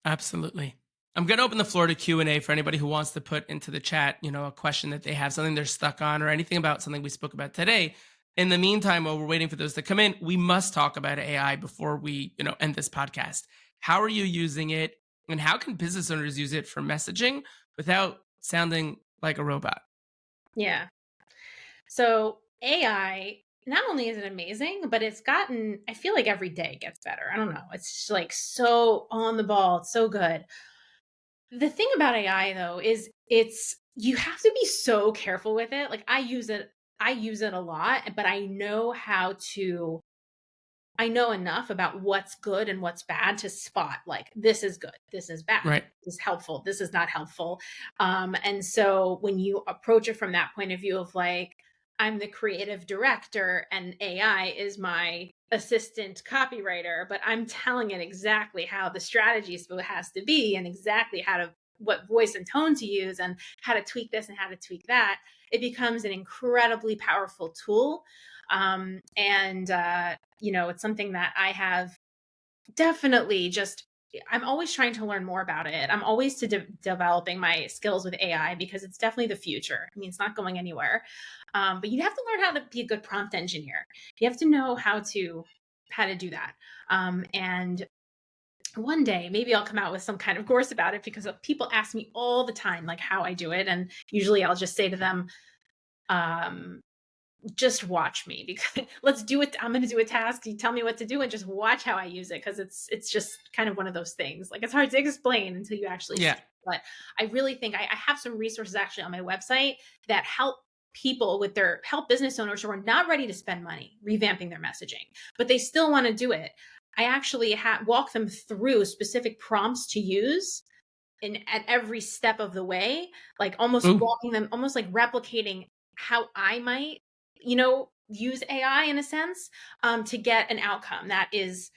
Absolutely. I'm going to open the floor to Q&A for anybody who wants to put into the chat, a question that they have, something they're stuck on, or anything about something we spoke about today. In the meantime, while we're waiting for those to come in, we must talk about AI before we, end this podcast. How are you using it, and how can business owners use it for messaging without sounding like a robot? Yeah. So AI, not only is it amazing, but I feel like every day it gets better. I don't know. It's just like so on the ball. It's so good. The thing about AI though is you have to be so careful with it. Like I use it a lot, but I know enough about what's good and what's bad to spot like this is good, this is bad, Right. this is helpful, this is not helpful. And so when you approach it from that point of view of like, I'm the creative director and AI is my assistant copywriter, but I'm telling it exactly how the strategy has to be and exactly what voice and tone to use and how to tweak this and how to tweak that. It becomes an incredibly powerful tool. It's something that I have definitely just I'm always trying to learn more about it. I'm always developing my skills with AI because it's definitely the future. I mean, it's not going anywhere. But you have to learn how to be a good prompt engineer. You have to know how to do that. And one day maybe I'll come out with some kind of course about it because people ask me all the time like how I do it, and usually I'll just say to them, um, just watch me because let's do it. I'm going to do a task. You tell me what to do and just watch how I use it. Cause it's just kind of one of those things. Like it's hard to explain until you actually see Yeah. it. But I really think I have some resources actually on my website that help people help business owners who are not ready to spend money revamping their messaging, but they still want to do it. I actually walk them through specific prompts to use at every step of the way, like almost Ooh. walking them, almost like replicating how I might, use AI in a sense, to get an outcome that is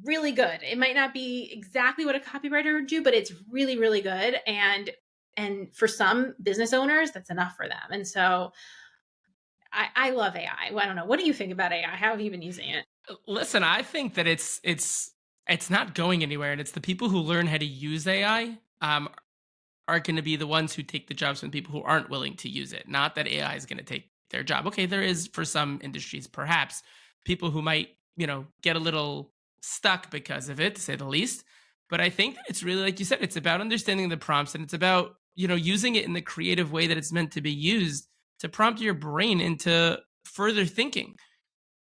really good. It might not be exactly what a copywriter would do, but it's really, really good. And for some business owners, that's enough for them. And so I love AI. Well, I don't know. What do you think about AI? How have you been using it? Listen, I think that it's not going anywhere, and it's the people who learn how to use AI are going to be the ones who take the jobs from people who aren't willing to use it. Not that AI is going to take their job. Okay, there is for some industries perhaps people who might get a little stuck because of it, to say the least. But I think that it's really like you said, it's about understanding the prompts, and it's about using it in the creative way that it's meant to be used to prompt your brain into further thinking.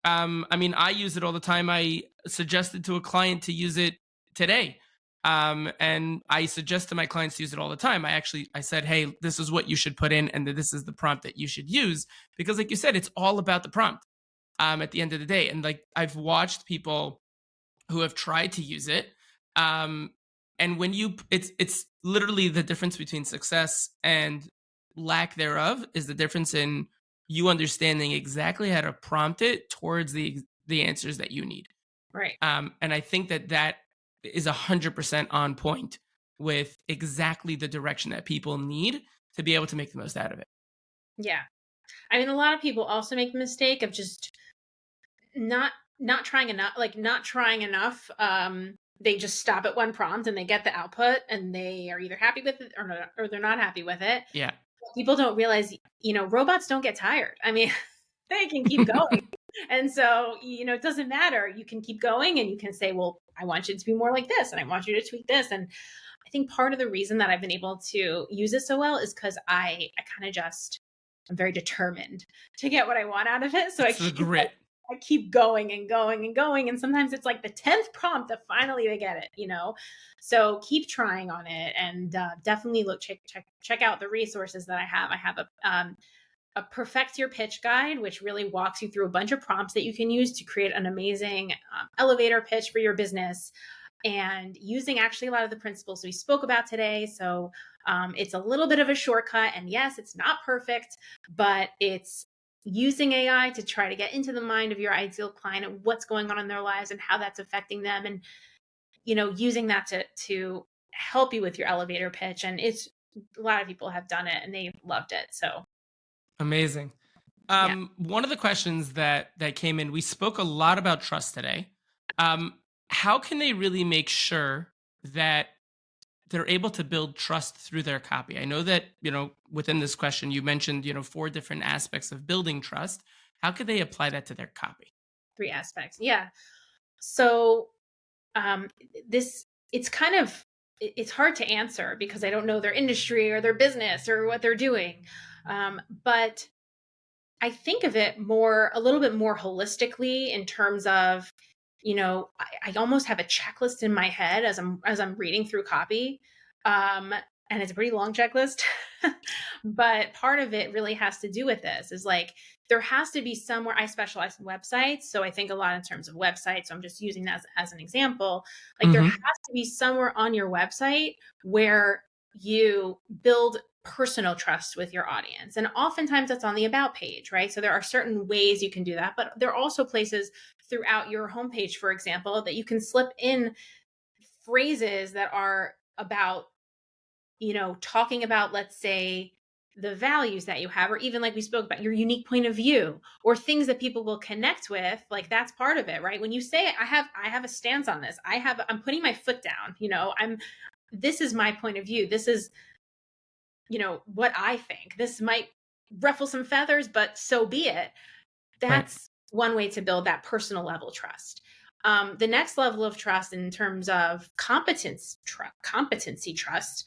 I mean, I use it all the time. I suggested to a client to use it today. And I suggest to my clients to use it all the time. I said, hey, this is what you should put in, and this is the prompt that you should use. Because like you said, it's all about the prompt at the end of the day. And like I've watched people who have tried to use it. And when it's literally the difference between success and lack thereof is the difference in you understanding exactly how to prompt it towards the answers that you need. Right. And I think that is 100% on point with exactly the direction that people need to be able to make the most out of it. Yeah. I mean, a lot of people also make the mistake of just not not trying enough, like not trying enough. They just stop at one prompt and they get the output and they are either happy with it or they're not happy with it. Yeah. People don't realize, robots don't get tired. I mean, they can keep going. And so, it doesn't matter. You can keep going and you can say, well, I want you to be more like this and I want you to tweak this. And I think part of the reason that I've been able to use it so well is because I kind of just, I'm very determined to get what I want out of it. So It's the grit. I keep going and going and going. And sometimes it's like the 10th prompt that finally they get it. So keep trying on it and definitely check out the resources that I have. I have a perfect your pitch guide, which really walks you through a bunch of prompts that you can use to create an amazing elevator pitch for your business, and using actually a lot of the principles we spoke about today. So it's a little bit of a shortcut, and yes, it's not perfect, but it's using AI to try to get into the mind of your ideal client and what's going on in their lives and how that's affecting them, and using that to help you with your elevator pitch. And it's a lot of people have done it and they loved it. So Amazing. yeah. One of the questions that came in, we spoke a lot about trust today. How can they really make sure that they're able to build trust through their copy? I know that, within this question, you mentioned, 4 different aspects of building trust. How could they apply that to their copy? 3 aspects. Yeah. So this it's kind of it's hard to answer because I don't know their industry or their business or what they're doing. But I think of it a little bit more holistically in terms of, I almost have a checklist in my head as I'm reading through copy. And it's a pretty long checklist, but part of it really has to do with this is like, there has to be somewhere. I specialize in websites. So I think a lot in terms of websites. So I'm just using that as an example. Like there has Hmm. to be somewhere on your website where you build personal trust with your audience. And oftentimes that's on the about page, right? So there are certain ways you can do that, but there are also places throughout your homepage, for example, that you can slip in phrases that are about, talking about, let's say, the values that you have, or even like we spoke about, your unique point of view, or things that people will connect with. Like that's part of it, right? When you say, I have a stance on this, I'm putting my foot down, this is my point of view. This is, what I think. This might ruffle some feathers, but so be it. Right. That's one way to build that personal level trust. The next level of trust in terms of competency trust,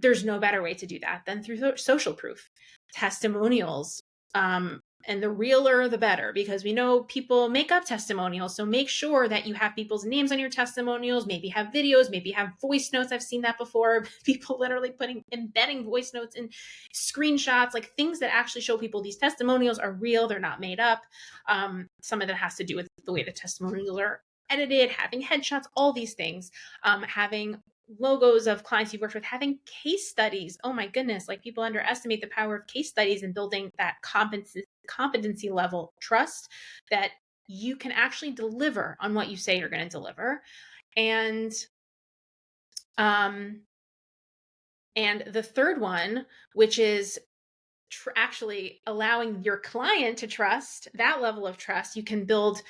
there's no better way to do that than through social proof, testimonials, and the realer, the better, because we know people make up testimonials. So make sure that you have people's names on your testimonials, maybe have videos, maybe have voice notes. I've seen that before. People literally embedding voice notes in screenshots, like things that actually show people these testimonials are real. They're not made up. Some of that has to do with the way the testimonials are edited, having headshots, all these things, having logos of clients you've worked with, having case studies. Oh my goodness, like people underestimate the power of case studies in building that competency level trust that you can actually deliver on what you say you're going to deliver. And the third one, which is actually allowing your client to trust, that level of trust you can build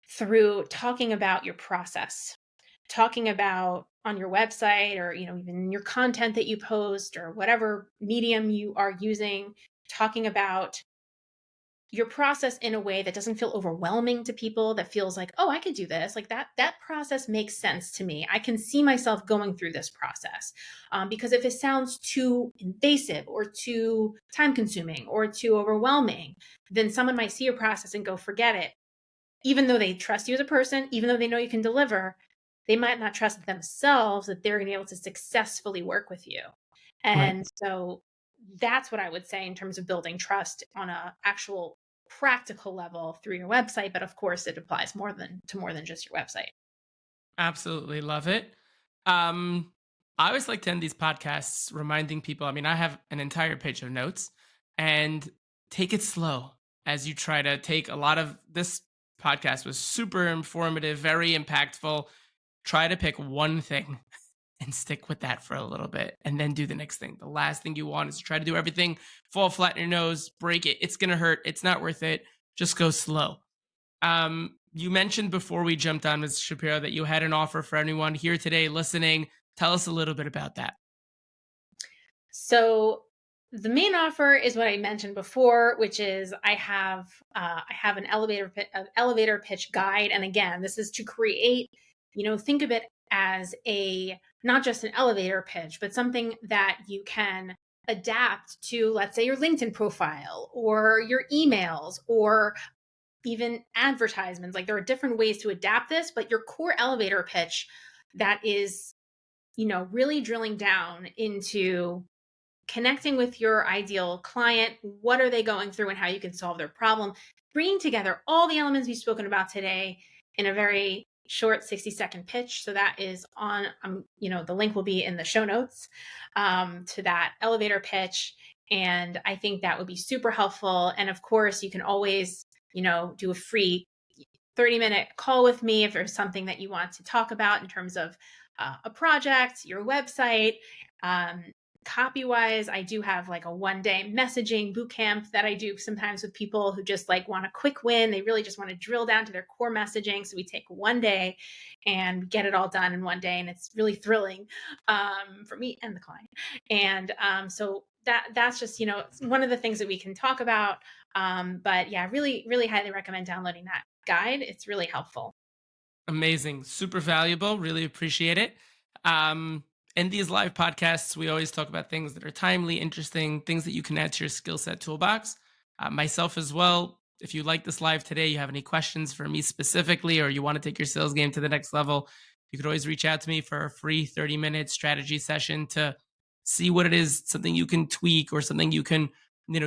through talking about your process, talking about on your website, or even your content that you post, or whatever medium you are using, talking about your process in a way that doesn't feel overwhelming to people, that feels like, oh, I could do this. Like that process makes sense to me. I can see myself going through this process. Because if it sounds too invasive or too time consuming or too overwhelming, then someone might see your process and go, forget it. Even though they trust you as a person, even though they know you can deliver, they might not trust themselves that they're going to be able to successfully work with you. And so that's what I would say in terms of building trust on a actual practical level through your website. But of course, it applies more than just your website. Absolutely love it. I always like to end these podcasts reminding people, I have an entire page of notes, and take it slow as you try to take a lot of this. Podcast was super informative, very impactful. Try to pick one thing and stick with that for a little bit, and then do the next thing. The last thing you want is to try to do everything, fall flat on your nose, break it. It's going to hurt. It's not worth it. Just go slow. You mentioned before we jumped on, Ms. Shapiro, that you had an offer for anyone here today listening. Tell us a little bit about that. So the main offer is what I mentioned before, which is I have an elevator pitch guide. And again, this is to create, think of it as not just an elevator pitch, but something that you can adapt to, let's say, your LinkedIn profile or your emails or even advertisements. Like there are different ways to adapt this, but your core elevator pitch that is, really drilling down into connecting with your ideal client, what are they going through and how you can solve their problem, bringing together all the elements we've spoken about today in a very short 60-second pitch. So that is on, the link will be in the show notes to that elevator pitch. And I think that would be super helpful. And of course, you can always, do a free 30-minute call with me if there's something that you want to talk about in terms of a project, your website. Copy-wise, I do have like a one-day messaging bootcamp that I do sometimes with people who just like want a quick win. They really just want to drill down to their core messaging. So we take one day and get it all done in one day. And it's really thrilling for me and the client. And so that's just, one of the things that we can talk about. But yeah, really, really highly recommend downloading that guide. It's really helpful. Amazing. Super valuable. Really appreciate it. In these live podcasts, we always talk about things that are timely, interesting, things that you can add to your skill set toolbox. Myself as well. If you like this live today, you have any questions for me specifically, or you want to take your sales game to the next level, you could always reach out to me for a free 30-minute strategy session to see what it is, something you can tweak or something you can,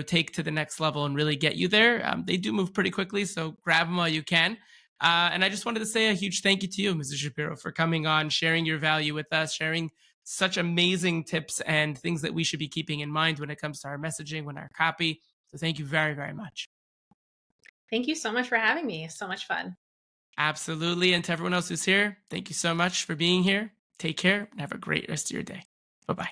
take to the next level and really get you there. They do move pretty quickly, so grab them while you can. And I just wanted to say a huge thank you to you, Mrs. Shapiro, for coming on, sharing your value with us, sharing such amazing tips and things that we should be keeping in mind when it comes to our messaging, when our copy. So thank you very, very much. Thank you so much for having me. So much fun. Absolutely. And to everyone else who's here, thank you so much for being here. Take care and have a great rest of your day. Bye-bye.